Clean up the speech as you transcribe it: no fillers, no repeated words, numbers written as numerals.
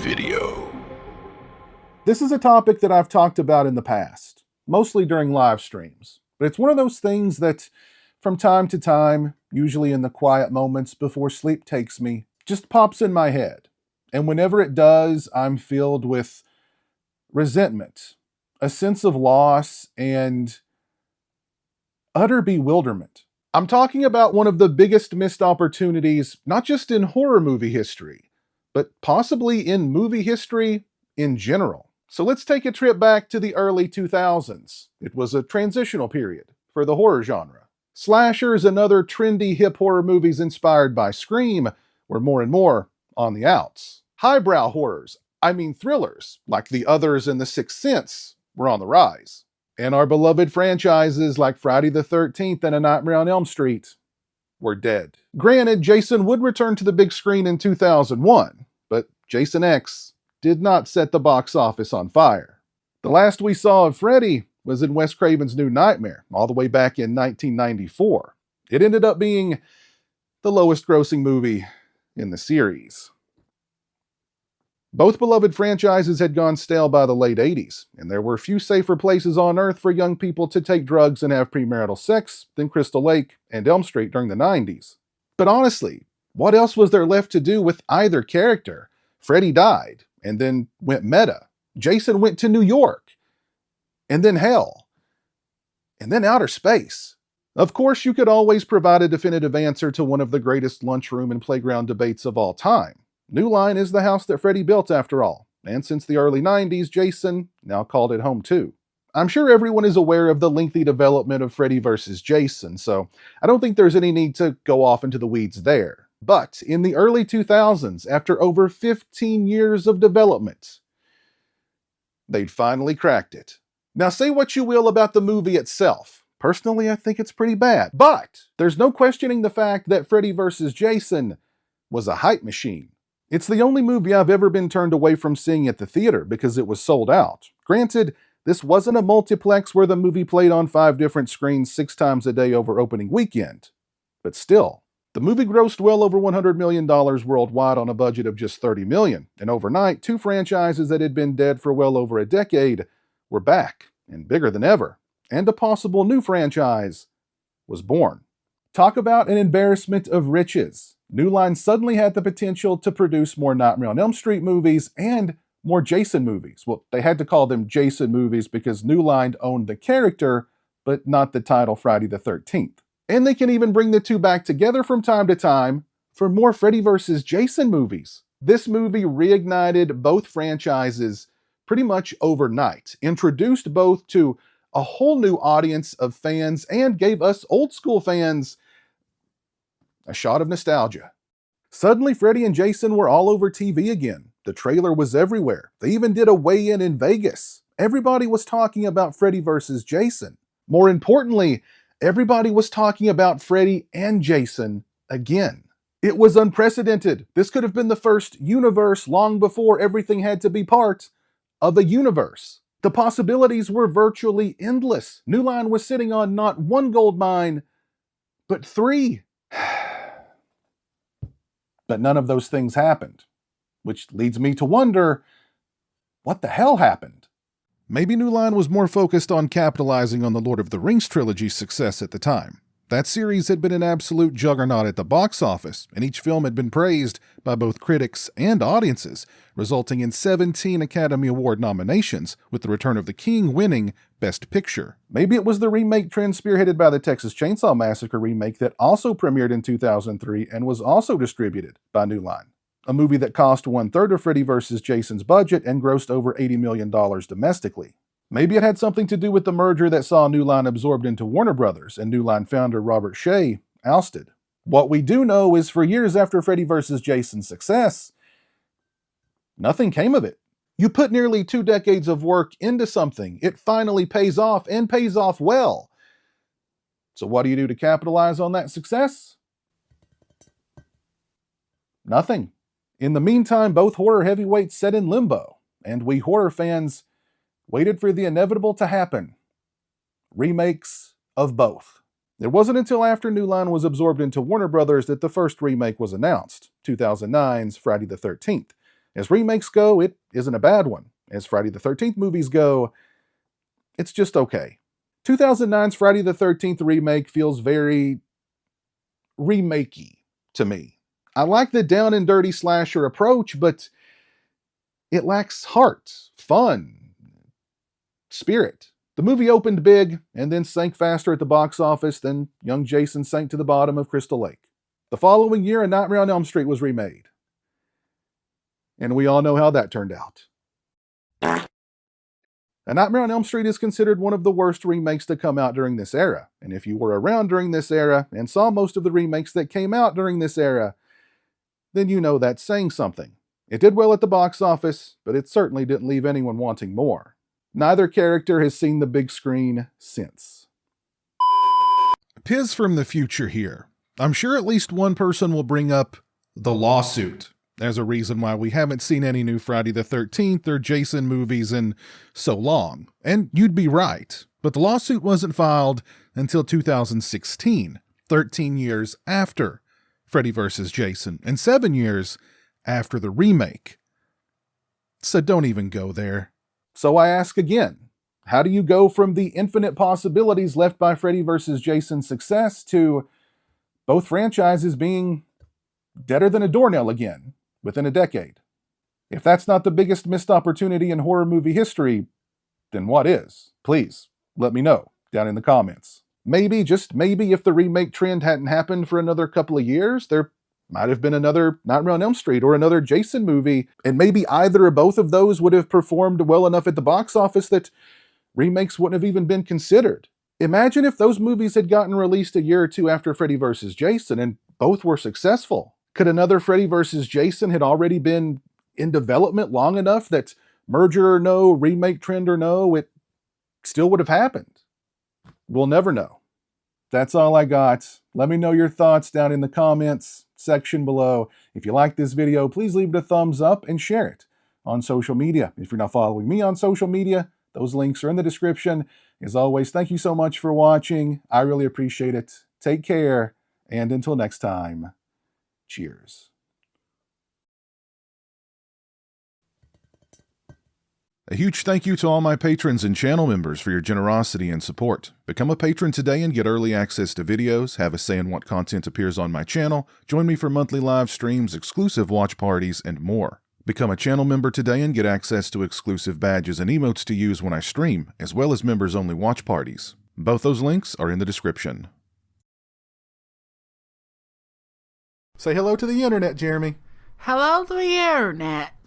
video. This is a topic that I've talked about in the past, mostly during live streams, but it's one of those things that from time to time, usually in the quiet moments before sleep takes me, just pops in my head. And whenever it does, I'm filled with resentment, a sense of loss, and utter bewilderment. I'm talking about one of the biggest missed opportunities, not just in horror movie history, but possibly in movie history in general. So let's take a trip back to the early 2000s. It was a transitional period for the horror genre. Slashers and other trendy hip horror movies inspired by Scream were more and more on the outs. Highbrow horrors, thrillers, like The Others and The Sixth Sense, were on the rise. And our beloved franchises like Friday the 13th and A Nightmare on Elm Street were dead. Granted, Jason would return to the big screen in 2001, but Jason X did not set the box office on fire. The last we saw of Freddy was in Wes Craven's New Nightmare, all the way back in 1994. It ended up being the lowest grossing movie in the series. Both beloved franchises had gone stale by the late 80s, and there were few safer places on Earth for young people to take drugs and have premarital sex than Crystal Lake and Elm Street during the 90s. But honestly, what else was there left to do with either character? Freddy died, and then went meta. Jason went to New York, and then hell, and then outer space. Of course, you could always provide a definitive answer to one of the greatest lunchroom and playground debates of all time. New Line is the house that Freddy built after all, and since the early 90s, Jason now called it home too. I'm sure everyone is aware of the lengthy development of Freddy vs. Jason, so I don't think there's any need to go off into the weeds there. But in the early 2000s, after over 15 years of development, they'd finally cracked it. Now say what you will about the movie itself. Personally, I think it's pretty bad. But there's no questioning the fact that Freddy vs. Jason was a hype machine. It's the only movie I've ever been turned away from seeing at the theater because it was sold out. Granted, this wasn't a multiplex where the movie played on 5 different screens 6 times a day over opening weekend. But still, the movie grossed well over $100 million worldwide on a budget of just $30 million. And overnight, 2 franchises that had been dead for well over a decade were back and bigger than ever. And a possible new franchise was born. Talk about an embarrassment of riches. New Line suddenly had the potential to produce more Nightmare on Elm Street movies and more Jason movies. Well, they had to call them Jason movies because New Line owned the character, but not the title Friday the 13th. And they can even bring the two back together from time to time for more Freddy vs. Jason movies. This movie reignited both franchises pretty much overnight, introduced both to a whole new audience of fans, and gave us old school fans a shot of nostalgia. Suddenly, Freddy and Jason were all over TV again. The trailer was everywhere. They even did a weigh-in in Vegas. Everybody was talking about Freddy vs. Jason. More importantly, everybody was talking about Freddy and Jason again. It was unprecedented. This could have been the first universe long before everything had to be part of a universe. The possibilities were virtually endless. New Line was sitting on not 1 gold mine, but 3. But none of those things happened, which leads me to wonder, what the hell happened? Maybe New Line was more focused on capitalizing on the Lord of the Rings trilogy's success at the time. That series had been an absolute juggernaut at the box office, and each film had been praised by both critics and audiences, resulting in 17 Academy Award nominations, with The Return of the King winning Best Picture. Maybe it was the remake trend spearheaded by the Texas Chainsaw Massacre remake that also premiered in 2003 and was also distributed by New Line. A movie that cost 1/3 of Freddy vs. Jason's budget and grossed over $80 million domestically. Maybe it had something to do with the merger that saw New Line absorbed into Warner Brothers and New Line founder Robert Shea ousted. What we do know is for years after Freddy vs. Jason's success, nothing came of it. You put nearly 2 decades of work into something, it finally pays off and pays off well. So what do you do to capitalize on that success? Nothing. In the meantime, both horror heavyweights sat in limbo, and we horror fans waited for the inevitable to happen. Remakes of both. It wasn't until after New Line was absorbed into Warner Brothers that the first remake was announced, 2009's Friday the 13th. As remakes go, it isn't a bad one. As Friday the 13th movies go, it's just okay. 2009's Friday the 13th remake feels very remakey to me. I like the down and dirty slasher approach, but it lacks heart, fun, spirit. The movie opened big and then sank faster at the box office than young Jason sank to the bottom of Crystal Lake. The following year, A Nightmare on Elm Street was remade. And we all know how that turned out. A Nightmare on Elm Street is considered one of the worst remakes to come out during this era. And if you were around during this era and saw most of the remakes that came out during this era, then you know that's saying something. It did well at the box office, but it certainly didn't leave anyone wanting more. Neither character has seen the big screen since. Piz from the future here. I'm sure at least one person will bring up the lawsuit as a reason why we haven't seen any new Friday the 13th or Jason movies in so long. And you'd be right, but the lawsuit wasn't filed until 2016, 13 years after Freddy vs. Jason, and 7 years after the remake. So don't even go there. So I ask again, how do you go from the infinite possibilities left by Freddy vs. Jason's success to both franchises being deader than a doornail again within a decade? If that's not the biggest missed opportunity in horror movie history, then what is? Please let me know down in the comments. Maybe, just maybe, if the remake trend hadn't happened for another couple of years, there might have been another Nightmare on Elm Street or another Jason movie, and maybe either or both of those would have performed well enough at the box office that remakes wouldn't have even been considered. Imagine if those movies had gotten released a year or two after Freddy vs. Jason and both were successful. Could another Freddy vs. Jason had already been in development long enough that merger or no, remake trend or no, it still would have happened? We'll never know. That's all I got. Let me know your thoughts down in the comments section below. If you like this video, please leave it a thumbs up and share it on social media. If you're not following me on social media, those links are in the description. As always, thank you so much for watching. I really appreciate it. Take care, and until next time, cheers. A huge thank you to all my patrons and channel members for your generosity and support. Become a patron today and get early access to videos, have a say in what content appears on my channel, join me for monthly live streams, exclusive watch parties, and more. Become a channel member today and get access to exclusive badges and emotes to use when I stream, as well as members-only watch parties. Both those links are in the description. Say hello to the internet, Jeremy. Hello to the internet.